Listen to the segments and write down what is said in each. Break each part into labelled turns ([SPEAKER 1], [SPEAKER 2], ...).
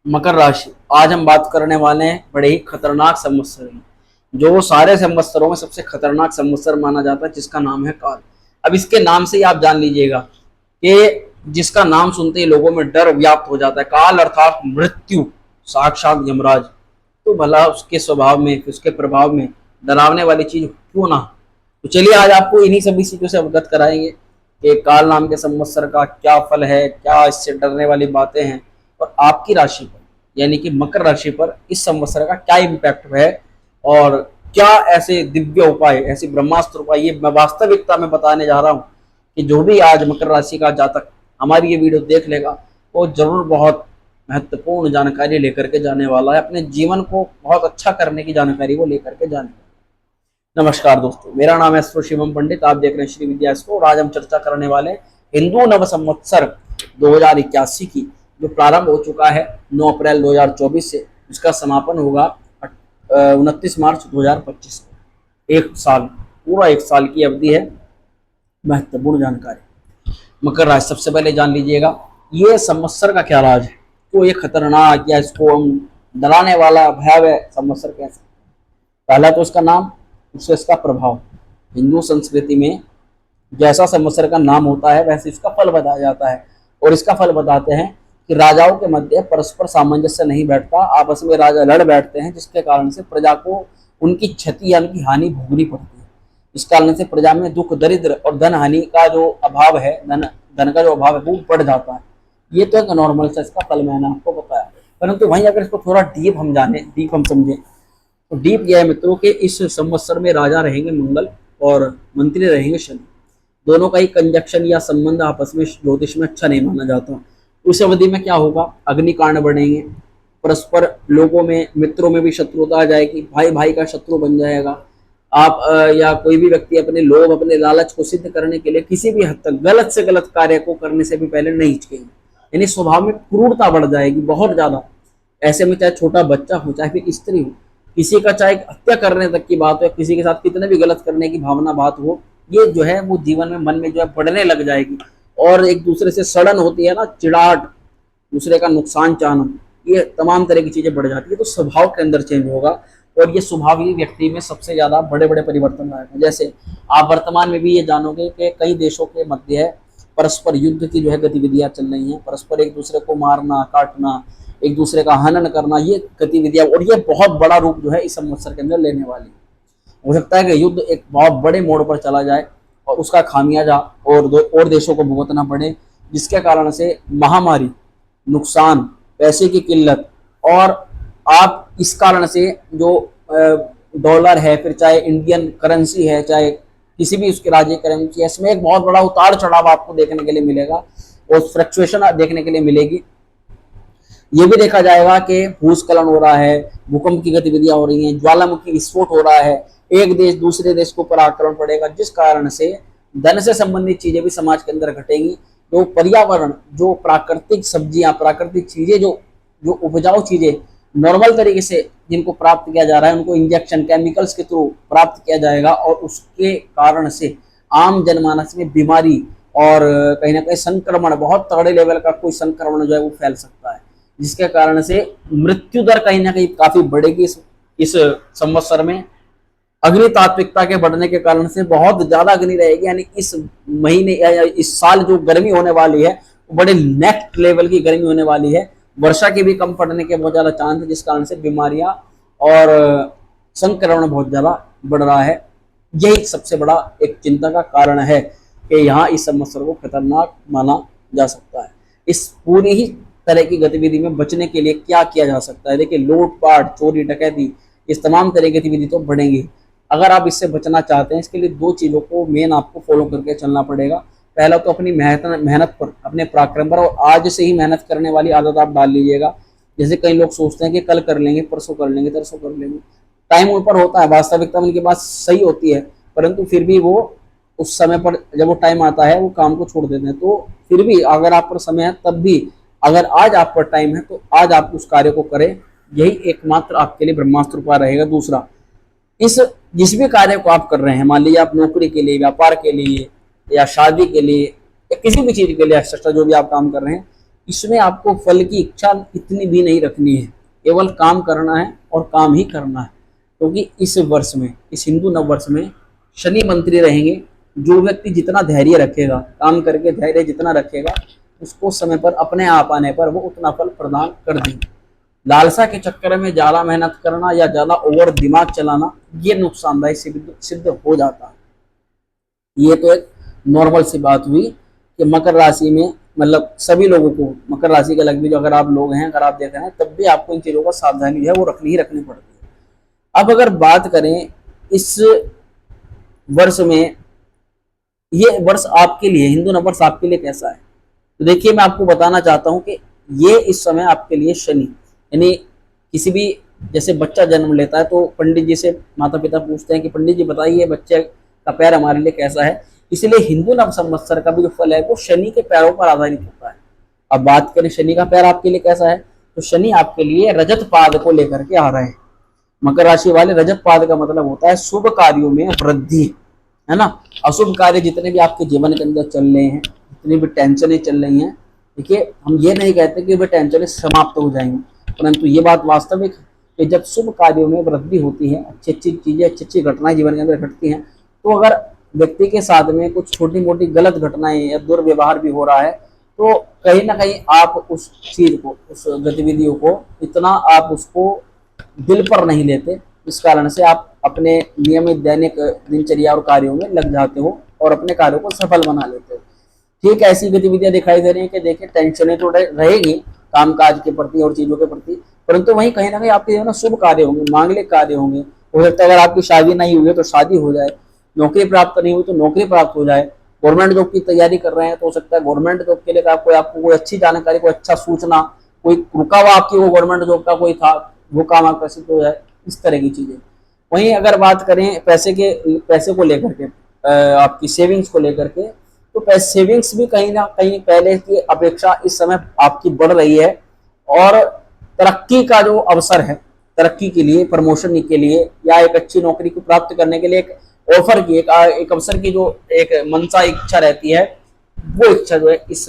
[SPEAKER 1] मकर राशि। आज हम बात करने वाले हैं बड़े ही खतरनाक संवत्सर की, जो सारे संवत्सरों में सबसे खतरनाक संवत्सर माना जाता है, जिसका नाम है काल। अब इसके नाम से ही आप जान लीजिएगा कि जिसका नाम सुनते ही लोगों में डर व्याप्त हो जाता है। काल अर्थात मृत्यु, साक्षात यमराज। तो भला उसके स्वभाव में, उसके प्रभाव में डरावने वाली चीज क्यों ना। तो चलिए आज आपको इन्हीं सभी चीजों से अवगत कराएंगे कि काल नाम के संवत्सर का क्या फल है, क्या इससे डरने वाली बातें हैं, और आपकी राशि पर यानी कि मकर राशि पर इस संवत्सर का क्या इम्पैक्ट है, और क्या ऐसे दिव्य उपाय, ऐसे ब्रह्मास्त्र उपाय ये मैं वास्तविकता में बताने जा रहा हूँ कि जो भी आज मकर राशि का जातक हमारी ये वीडियो देख लेगा वो जरूर बहुत महत्वपूर्ण जानकारी लेकर के जाने वाला है। अपने जीवन को बहुत अच्छा करने की जानकारी वो लेकर के जाने वाला है। नमस्कार दोस्तों, मेरा नाम है शिवम पंडित, आप देख रहे हैं श्री विद्या स्कूल। और आज हम चर्चा करने वाले हिंदू नव संवत्सर 2081 की, जो प्रारंभ हो चुका है 9 अप्रैल 2024 से। इसका समापन होगा 29 मार्च 2025 को। एक साल, पूरा एक साल की अवधि है। महत्वपूर्ण जानकारी मकर राशि, सबसे पहले जान लीजिएगा ये संवत्सर का क्या राज है, तो ये खतरनाक या इसको हम डराने वाला भयावह संवत्सर कह सकते हैं। पहला तो इसका नाम, दूसरा इसका प्रभाव। हिंदू संस्कृति में जैसा संवत्सर का नाम होता है वैसे इसका फल बताया जाता है, और इसका फल बताते हैं कि राजाओं के मध्य परस्पर सामंजस्य नहीं बैठता, आपस में राजा लड़ बैठते हैं, जिसके कारण से प्रजा को उनकी क्षति या उनकी हानि भोगनी पड़ती है। इस कारण से प्रजा में दुख, दरिद्र और धन हानि का जो अभाव है, धन का जो अभाव है वो बढ़ जाता है। ये तो एक नॉर्मल सा इसका फल मैंने आपको बताया। परंतु वहीं अगर इसको थोड़ा डीप हम जाने, डीप हम समझें, तो डीप यह है मित्रों के इस संवत्सर में राजा रहेंगे मंगल और मंत्री रहेंगे शनि। दोनों का ही कंजक्शन या संबंध आपस में ज्योतिष में अच्छा नहीं माना जाता। उस अवधि में क्या होगा, अग्निकांड बढ़ेंगे, परस्पर लोगों में, मित्रों में भी शत्रुता आ जाएगी, भाई भाई का शत्रु बन जाएगा। आप या कोई भी व्यक्ति अपने लोभ, अपने लालच को सिद्ध करने के लिए किसी भी हद तक गलत से गलत कार्य को करने से भी पहले नहीं हिचकेंगे। यानी स्वभाव में क्रूरता बढ़ जाएगी बहुत ज्यादा। ऐसे में चाहे छोटा बच्चा हो, चाहे फिर स्त्री हो, किसी का चाहे हत्या करने तक की बात हो, किसी के साथ कितने भी गलत करने की भावना बात हो, ये जो है वो जीवन में, मन में जो है बढ़ने लग जाएगी। और एक दूसरे से सड़न होती है ना, चिड़ाहट, दूसरे का नुकसान चाहना, ये तमाम तरह की चीजें बढ़ जाती है। तो स्वभाव के अंदर चेंज होगा, और ये स्वभाव ही व्यक्ति में सबसे ज्यादा बड़े बड़े परिवर्तन लाएगा। जैसे आप वर्तमान में भी ये जानोगे कि कई देशों के मध्य परस्पर युद्ध की जो है गतिविधियां चल रही हैं, परस्पर एक दूसरे को मारना, काटना, एक दूसरे का हनन करना, ये गतिविधियां, और ये बहुत बड़ा रूप जो है इस संवत्सर के अंदर लेने वाली है। हो सकता है कि युद्ध एक बहुत बड़े मोड़ पर चला जाए और उसका खामियाजा और देशों को भुगतना पड़े, जिसके कारण से महामारी, नुकसान, पैसे की किल्लत, और आप इस कारण से जो डॉलर है, फिर चाहे इंडियन करेंसी है, चाहे किसी भी उसके राज्य करेंसी है, इसमें एक बहुत बड़ा उतार चढ़ाव आपको देखने के लिए मिलेगा, और फ्लक्चुएशन देखने के लिए मिलेगी। ये भी देखा जाएगा कि भूस्खलन हो रहा है, भूकंप की गतिविधियां हो रही हैं, ज्वालामुखी विस्फोट हो रहा है, एक देश दूसरे देश के ऊपर आक्रमण पड़ेगा, जिस कारण से धन से संबंधित चीजें भी समाज के अंदर घटेंगी। जो पर्यावरण, जो प्राकृतिक सब्जियां, प्राकृतिक चीजें, जो जो उपजाऊ चीजें नॉर्मल तरीके से जिनको प्राप्त किया जा रहा है, उनको इंजेक्शन, केमिकल्स के थ्रू प्राप्त किया जाएगा, और उसके कारण से आम जनमानस में बीमारी और कहीं ना कहीं संक्रमण, बहुत तगड़े लेवल का कोई संक्रमण जो है वो फैल सकता है, जिसके कारण से मृत्यु दर कहीं ना कहीं काफी बढ़ेगी इस संवत्सर में। अग्नि तात्विकता के बढ़ने के कारण से बहुत ज्यादा अग्नि रहेगी। यानी इस महीने या इस साल जो गर्मी होने वाली है वो बड़े नेक्स्ट लेवल की गर्मी होने वाली है। वर्षा के भी कम पड़ने के बहुत ज्यादा चांस है, जिस कारण से बीमारियां और संक्रमण बहुत ज्यादा बढ़ रहा है। यही सबसे बड़ा एक चिंता का कारण है कि यहाँ इस संवत्सर को खतरनाक माना जा सकता है। इस पूरी ही तरह की गतिविधि में बचने के लिए क्या किया जा सकता है? देखिए, लूटपाट, चोरी, डकैती, इस तमाम तरह की गतिविधि तो बढ़ेंगी। अगर आप इससे बचना चाहते हैं, इसके लिए दो चीजों को मेन आपको फॉलो करके चलना पड़ेगा। पहला तो अपनी मेहनत पर, अपने पराक्रम पर, और आज से ही मेहनत करने वाली आदत आप डाल लीजिएगा। जैसे कई लोग सोचते हैं कि कल कर लेंगे, परसों कर लेंगे, तरसों कर लेंगे। टाइम उन पर होता है, वास्तविकता में उनकी बात सही होती है, परंतु फिर भी वो उस समय पर जब वो टाइम आता है वो काम को छोड़ देते हैं। तो फिर भी अगर आप पर समय है, तब भी अगर आज आप पर टाइम है तो आज आप उस कार्य को करें। यही एकमात्र आपके लिए ब्रह्मास्त्र उपाय रहेगा। दूसरा, जिस भी कार्य को आप कर रहे हैं, मान लीजिए आप नौकरी के लिए, व्यापार के लिए, या शादी के लिए, या किसी भी चीज के लिए एक्स्ट्रा जो भी आप काम कर रहे हैं, इसमें आपको फल की इच्छा इतनी भी नहीं रखनी है, केवल काम करना है और काम ही करना है। क्योंकि इस वर्ष में, इस हिंदू नव वर्ष में शनि मंत्री रहेंगे। जो व्यक्ति जितना धैर्य रखेगा, काम करके धैर्य जितना रखेगा, उसको समय पर अपने आप आने पर वो उतना फल प्रदान कर देंगे। लालसा के चक्कर में ज्यादा मेहनत करना या ज्यादा ओवर दिमाग चलाना, ये नुकसानदायक सिद्ध हो जाता है। ये तो एक नॉर्मल सी बात हुई कि मकर राशि में, मतलब सभी लोगों को, मकर राशि के अलग भी जो अगर आप लोग हैं, अगर आप देख रहे हैं, तब भी आपको इन चीजों का सावधानी जो है वो रखनी पड़ती है। अब अगर बात करें इस वर्ष में, ये वर्ष आपके लिए, हिंदू नव वर्ष आपके लिए कैसा है, तो देखिए मैं आपको बताना चाहता हूं कि ये इस समय आपके लिए शनि, यानी किसी भी, जैसे बच्चा जन्म लेता है तो पंडित जी से माता पिता पूछते हैं कि पंडित जी बताइए बच्चे का पैर हमारे लिए कैसा है। इसलिए हिंदू नव संवत्सर का भी जो फल है वो शनि के पैरों पर आधारित होता है। अब बात करें शनि का पैर आपके लिए कैसा है, तो शनि आपके लिए रजत पाद को लेकर के आ रहे हैं। मकर राशि वाले, रजत पाद का मतलब होता है शुभ कार्यों में वृद्धि, है ना। अशुभ कार्य जितने भी आपके जीवन के अंदर चल रहे हैं, जितनी भी टेंशनें चल रही हैं, देखिए हम ये नहीं कहते कि वे टेंशनें समाप्त हो जाएंगी, परंतु ये बात वास्तविक है कि जब शुभ कार्यों में वृद्धि होती है, अच्छी अच्छी चीजें, अच्छी अच्छी घटनाएं जीवन के अंदर घटती हैं, तो अगर व्यक्ति के साथ में कुछ छोटी मोटी गलत घटनाएं या दुर्व्यवहार भी हो रहा है, तो कहीं ना कहीं आप उस चीज को, उस गतिविधियों को इतना आप उसको दिल पर नहीं लेते, इस कारण से आप अपने नियमित दैनिक दिनचर्या और कार्यों में लग जाते हो और अपने कार्यों को सफल बना लेते हो। ठीक है, ऐसी गतिविधियां दिखाई दे रही है कि देखिए टेंशनें तो रहेगी कामकाज के प्रति और चीजों के प्रति, परंतु वहीं कहीं ना कहीं आपके ना शुभ कार्य होंगे, मांगलिक कार्य होंगे। हो सकता है अगर आपकी शादी नहीं हुई है तो शादी हो जाए, नौकरी प्राप्त नहीं हुई तो नौकरी प्राप्त हो जाए, गवर्नमेंट जॉब की तैयारी कर रहे हैं तो हो सकता है गवर्नमेंट जॉब के लिए आपको कोई अच्छी जानकारी, कोई अच्छा सूचना, कोई रुका हुआ आपकी वो गवर्नमेंट जॉब का कोई था, वो काम आपका सिद्ध हो जाए, इस तरह की चीजें। वहीं अगर बात करें पैसे को लेकर के, आपकी सेविंग्स को लेकर के, तो सेविंग्स भी कहीं ना कहीं पहले की अपेक्षा इस समय आपकी बढ़ रही है और तरक्की का जो अवसर है, तरक्की के लिए, प्रमोशन के लिए या एक अच्छी नौकरी को प्राप्त करने के लिए एक ऑफर की, एक अवसर की जो एक मनसा इच्छा रहती है, वो इच्छा जो है इस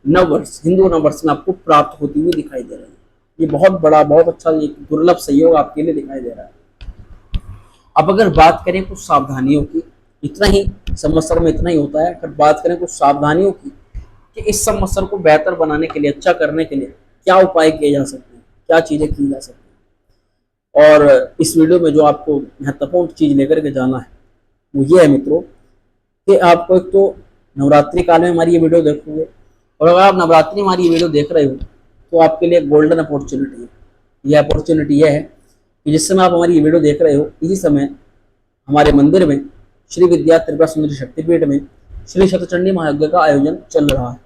[SPEAKER 1] नववर्ष, हिंदू नववर्ष में आपको प्राप्त होती हुई दिखाई दे रही है। ये बहुत बड़ा, बहुत अच्छा, ये दुर्लभ सहयोग आपके लिए दिखाई दे रहा है। अब अगर बात करें कुछ सावधानियों की, इतना ही संवत्सर में इतना ही होता है। अगर बात करें कुछ सावधानियों की कि इस संवत्सर को बेहतर बनाने के लिए, अच्छा करने के लिए क्या उपाय किए जा सकते हैं, क्या चीजें की जा सकती हैं, और इस वीडियो में जो आपको महत्वपूर्ण चीज लेकर के जाना है वो ये है मित्रों कि आपको एक तो नवरात्रि काल में हमारी ये वीडियो देखोगे, और अगर आप नवरात्रि में हमारी ये वीडियो देख रहे हो तो आपके लिए गोल्डन अपॉर्चुनिटी है। ये अपॉर्चुनिटी यह है कि जिस समय आप हमारी ये वीडियो देख रहे हो, इसी समय हमारे मंदिर में, श्री विद्या त्रिपुरा सुंदरी शक्तिपीठ में श्री शतचंडी महायज्ञ का आयोजन चल रहा है।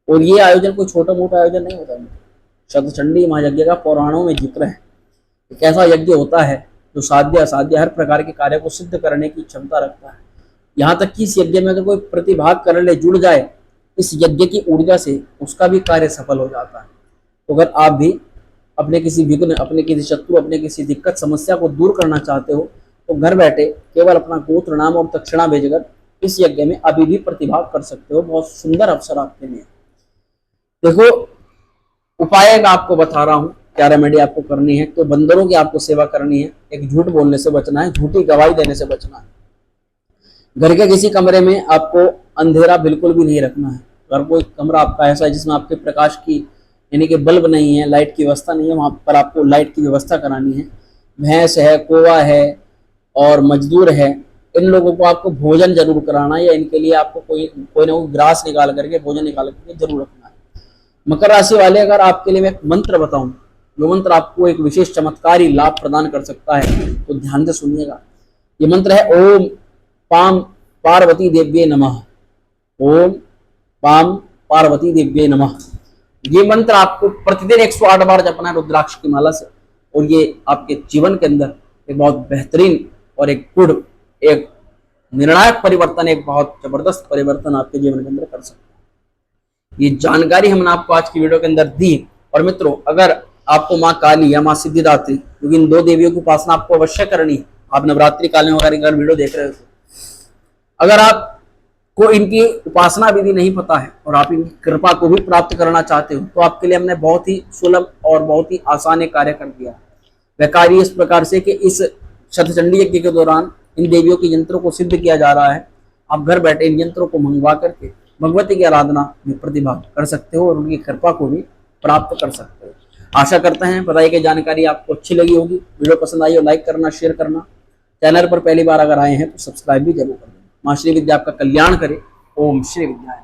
[SPEAKER 1] और ये आयोजन कोई छोटा मोटा आयोजन नहीं होता है। शतचंडी महायज्ञ का पौराणों में जिक्र है। एक ऐसा यज्ञ होता है जो साध्य असाध्य हर प्रकार के कार्य को सिद्ध करने की क्षमता रखता है। यहाँ तक कि इस यज्ञ में अगर कोई प्रतिभाग कर ले, जुड़ जाए इस यज्ञ की ऊर्जा से, उसका भी कार्य सफल हो जाता है। तो अगर आप भी अपने किसी विघ्न, अपने किसी शत्रु, अपने किसी दिक्कत समस्या को दूर करना चाहते हो, तो घर बैठे केवल अपना गोत्र नाम और दक्षिणा भेजकर इस यज्ञ में अभी भी प्रतिभाग कर सकते हो। बहुत सुंदर अवसर आपके लिए। देखो, उपाय मैं आपको बता रहा हूँ, क्या रेमेडी आपको करनी है। तो बंदरों की आपको सेवा करनी है, एक झूठ बोलने से बचना है, झूठी गवाही देने से बचना है। घर के किसी कमरे में आपको अंधेरा बिल्कुल भी नहीं रखना है। अगर कोई कमरा आपका ऐसा है जिसमें आपके प्रकाश की, यानी कि बल्ब नहीं है, लाइट की व्यवस्था नहीं है, वहां पर आपको लाइट की व्यवस्था करानी है। भैंस है, कौवा है और मजदूर है, इन लोगों को आपको भोजन जरूर कराना है, या इनके लिए आपको कोई ना कोई ग्रास निकाल करके, भोजन निकाल करके जरूर रखना है। मकर राशि वाले, अगर आपके लिए मैं एक मंत्र बताऊं, जो मंत्र आपको एक विशेष चमत्कारी लाभ प्रदान कर सकता है, तो ध्यान से सुनिएगा। ये मंत्र है ओम पाम पार्वती देव्ये नमः। ओम पाम पार्वती देव्ये नमः। ये मंत्र आपको प्रतिदिन 108 बार जपना है रुद्राक्ष की माला से, और ये आपके जीवन के अंदर एक बहुत बेहतरीन और एक गुड, एक निर्णायक परिवर्तन, एक बहुत जबरदस्त परिवर्तन आपके जीवन के अंदर कर सकता है। ये जानकारी हमने आपको आज की वीडियो के अंदर दी। और मित्रों, अगर आपको माँ काली या माँ सिद्धिदात्री, क्योंकि इन दो देवियों की उपासना आपको अवश्य करनी है, आप नवरात्रि काल में अगर वीडियो देख रहे हो, अगर आप को इनकी उपासना विधि नहीं पता है और आप इनकी कृपा को भी प्राप्त करना चाहते हो, तो आपके लिए हमने बहुत ही सुलभ और बहुत ही आसान एक कार्य कर दिया। वह कार्य इस प्रकार से कि इस शतचंडी यज्ञ के दौरान इन देवियों के यंत्रों को सिद्ध किया जा रहा है। आप घर बैठे इन यंत्रों को मंगवा करके भगवती की आराधना में प्रतिभाग कर सकते हो और उनकी कृपा को भी प्राप्त कर सकते हो। आशा करते हैं बताई गई जानकारी आपको अच्छी लगी होगी। वीडियो पसंद आई हो लाइक करना, शेयर करना। चैनल पर पहली बार अगर आए हैं तो सब्सक्राइब भी जरूर कर दें। माँ श्री विद्या आपका कल्याण करे। ओम श्री विद्या।